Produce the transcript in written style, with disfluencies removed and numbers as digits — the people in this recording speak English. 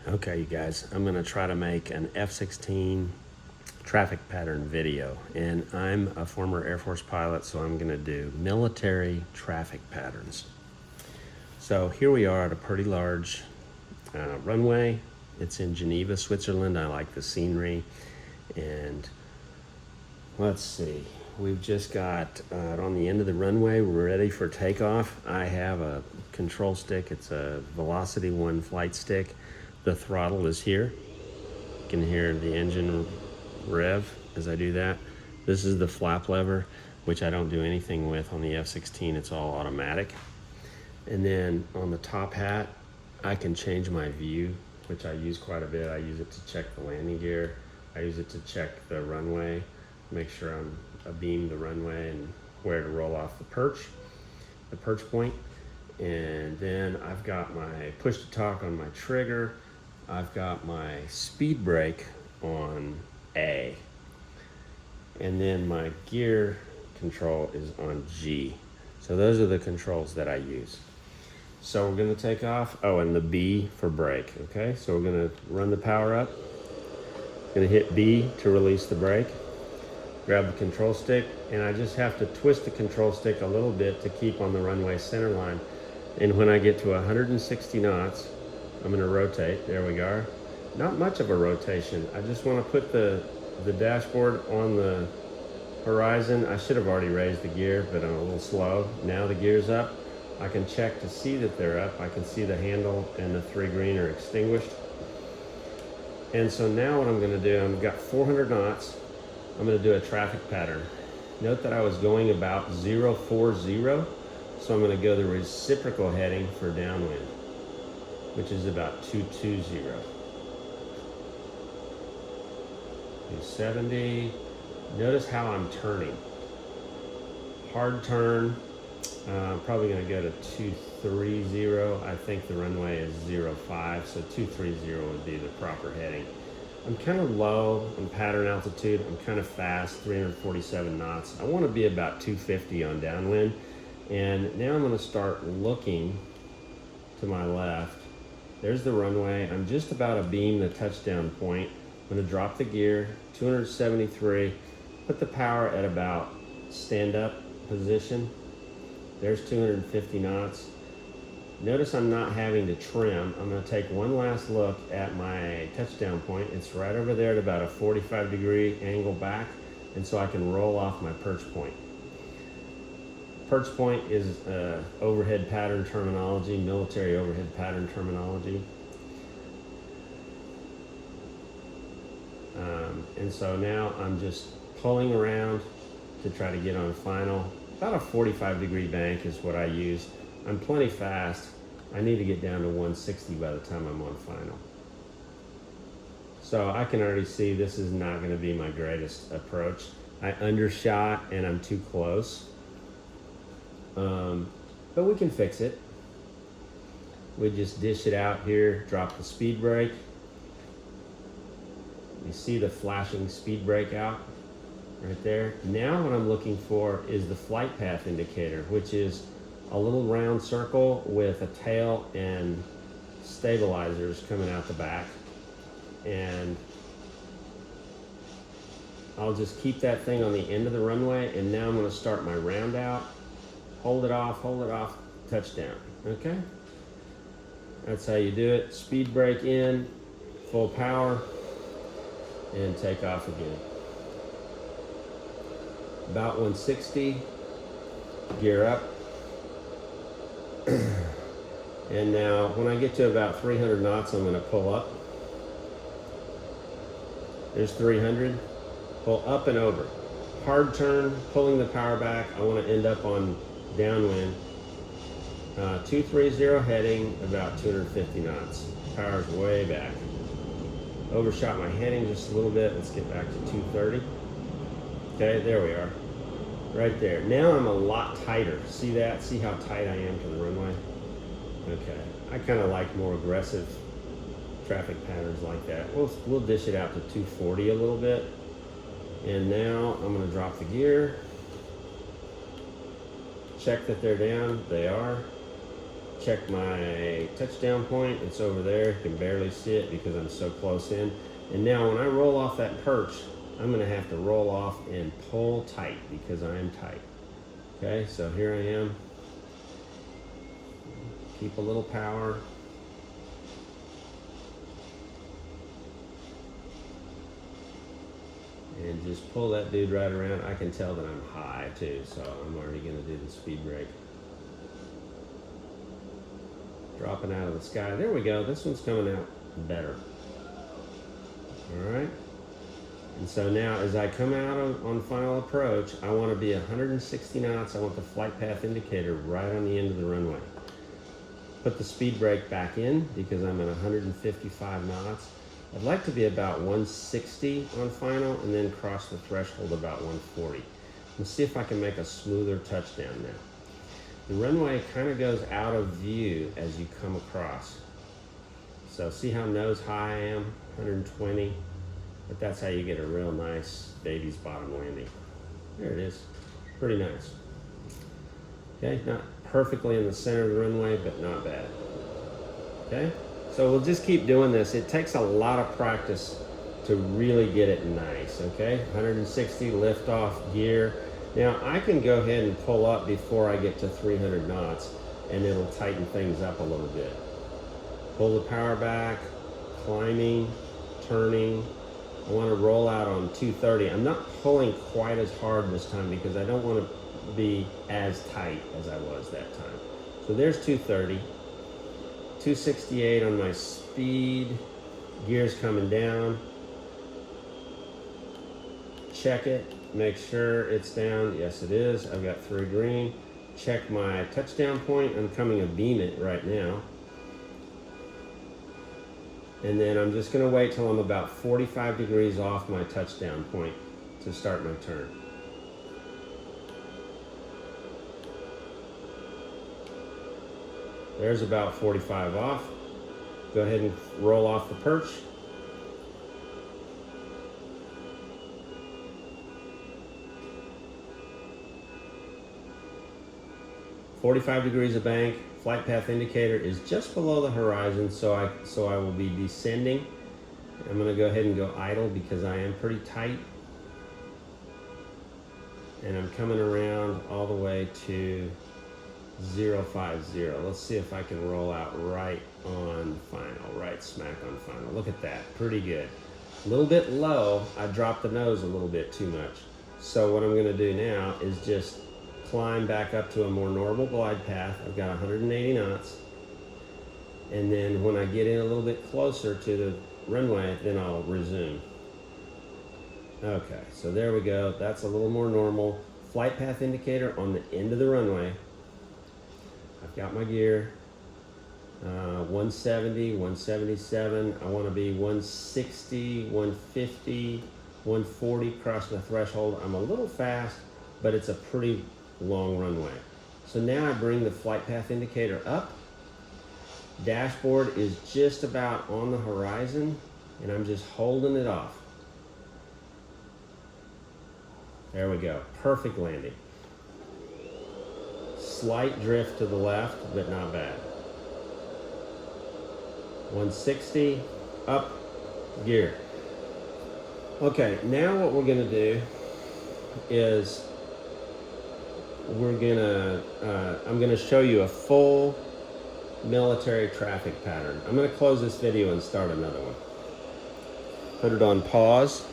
Okay, you guys, I'm gonna try to make an F-16 traffic pattern video. And I'm a former Air Force pilot, so I'm gonna do military traffic patterns. So here we are at a pretty large runway. It's in Geneva, Switzerland. I like the scenery. And let's see, we've just got on the end of the runway, we're ready for takeoff. I have a control stick. It's a Velocity 1 flight stick. The throttle is here. You can hear the engine rev as I do that. This is the flap lever, which I don't do anything with on the F-16. It's all automatic. And then on the top hat, I can change my view, which I use quite a bit. I use it to check the landing gear. I use it to check the runway, make sure I'm abeam the runway and where to roll off the perch point. And then I've got my push to talk on my trigger. I've got my speed brake on A. And then my gear control is on G. So those are the controls that I use. So we're gonna take off. Oh, and the B for brake, okay? So we're gonna run the power up. Gonna hit B to release the brake. Grab the control stick, and I just have to twist the control stick a little bit to keep on the runway center line. And when I get to 160 knots, I'm gonna rotate. There we go. Not much of a rotation. I just wanna put the dashboard on the horizon. I should have already raised the gear, but I'm a little slow. Now the gear's up. I can check to see that they're up. I can see the handle and the 3 green are extinguished. And so now what I'm gonna do, I've got 400 knots. I'm gonna do a traffic pattern. Note that I was going about 040, so I'm gonna go the reciprocal heading for downwind, which is about 220. 270. Notice how I'm turning. Hard turn. I'm probably going to go to 230. I think the runway is 05, so 230 would be the proper heading. I'm kind of low on pattern altitude. I'm kind of fast, 347 knots. I want to be about 250 on downwind. And now I'm going to start looking to my left. There's the runway. I'm just about to beam the touchdown point. I'm going to drop the gear, 273, put the power at about stand-up position. There's 250 knots. Notice I'm not having to trim. I'm going to take one last look at my touchdown point. It's right over there at about a 45-degree angle back, and so I can roll off my perch point. Perch point is overhead pattern terminology, military overhead pattern terminology. And so now I'm just pulling around to try to get on final. About a 45-degree bank is what I use. I'm plenty fast. I need to get down to 160 by the time I'm on final. So I can already see this is not going to be my greatest approach. I undershot and I'm too close. But we can fix it. We just dish it out here, drop the speed brake. You see the flashing speed brake out right there. Now what I'm looking for is the flight path indicator, which is a little round circle with a tail and stabilizers coming out the back. And I'll just keep that thing on the end of the runway, and now I'm going to start my round out. Hold it off, touchdown. Okay? That's how you do it. Speed brake in, full power, and take off again. About 160, gear up. And now when I get to about 300 knots, I'm going to pull up. There's 300. Pull up and over. Hard turn, pulling the power back. I want to end up on downwind. 230 heading, about 250 knots. Power's way back. Overshot my heading just a little bit. Let's get back to 230. Okay, there we are. Right there. Now I'm a lot tighter. See that? See how tight I am to the runway? Okay. I kind of like more aggressive traffic patterns like that. We'll dish it out to 240 a little bit. And now I'm going to drop the gear. Check that they're down. They are. check my touchdown point. It's over there. You can barely see it because I'm so close in. And now when I roll off that perch, I'm gonna have to roll off and pull tight because I am tight. Okay, so here I am. Keep a little power. And just pull that dude right around. I can tell that I'm high too, so I'm already gonna do the speed brake. Dropping out of the sky. There we go. This one's coming out better. All right. And so now as I come out on final approach, I want to be 160 knots. I want the flight path indicator right on the end of the runway. Put the speed brake back in because I'm at 155 knots. I'd like to be about 160 on final and then cross the threshold about 140. Let's see if I can make a smoother touchdown now. The runway kind of goes out of view as you come across. So see how nose high I am, 120, but that's how you get a real nice baby's bottom landing. There it is, pretty nice. Okay, not perfectly in the center of the runway, but not bad. Okay, so we'll just keep doing this. It takes a lot of practice to really get it nice, okay? 160 liftoff gear. Now I can go ahead and pull up before I get to 300 knots and it'll tighten things up a little bit. Pull the power back, climbing, turning. I want to roll out on 230. I'm not pulling quite as hard this time because I don't want to be as tight as I was that time. So there's 230. 268 on my speed. Gears coming down. Check it. Make sure it's down. Yes, it is. I've got 3 green. Check my touchdown point. I'm coming a beam it right now. And then I'm just going to wait till I'm about 45 degrees off my touchdown point to start my turn. There's about 45 off. Go ahead and roll off the perch. "45 degrees of bank." Flight path indicator is just below the horizon, so I will be descending. I'm going to go ahead and go idle because I am pretty tight. And I'm coming around all the way to 050. Let's see if I can roll out right on final, right smack on final. Look at that, pretty good. A little bit low, I dropped the nose a little bit too much. So what I'm going to do now is just climb back up to a more normal glide path. I've got 180 knots. And then when I get in a little bit closer to the runway, then I'll resume. Okay, so there we go. That's a little more normal. Flight path indicator on the end of the runway. I've got my gear. 170, 177. I want to be 160, 150, 140, cross the threshold. I'm a little fast, but it's a pretty long runway. So now I bring the flight path indicator up. Dashboard is just about on the horizon, and I'm just holding it off. There we go, perfect landing. Slight drift to the left, but not bad. 160, up, gear. Okay, now what we're gonna do is I'm gonna show you a full military traffic pattern. I'm gonna close this video and start another one. Put it on pause.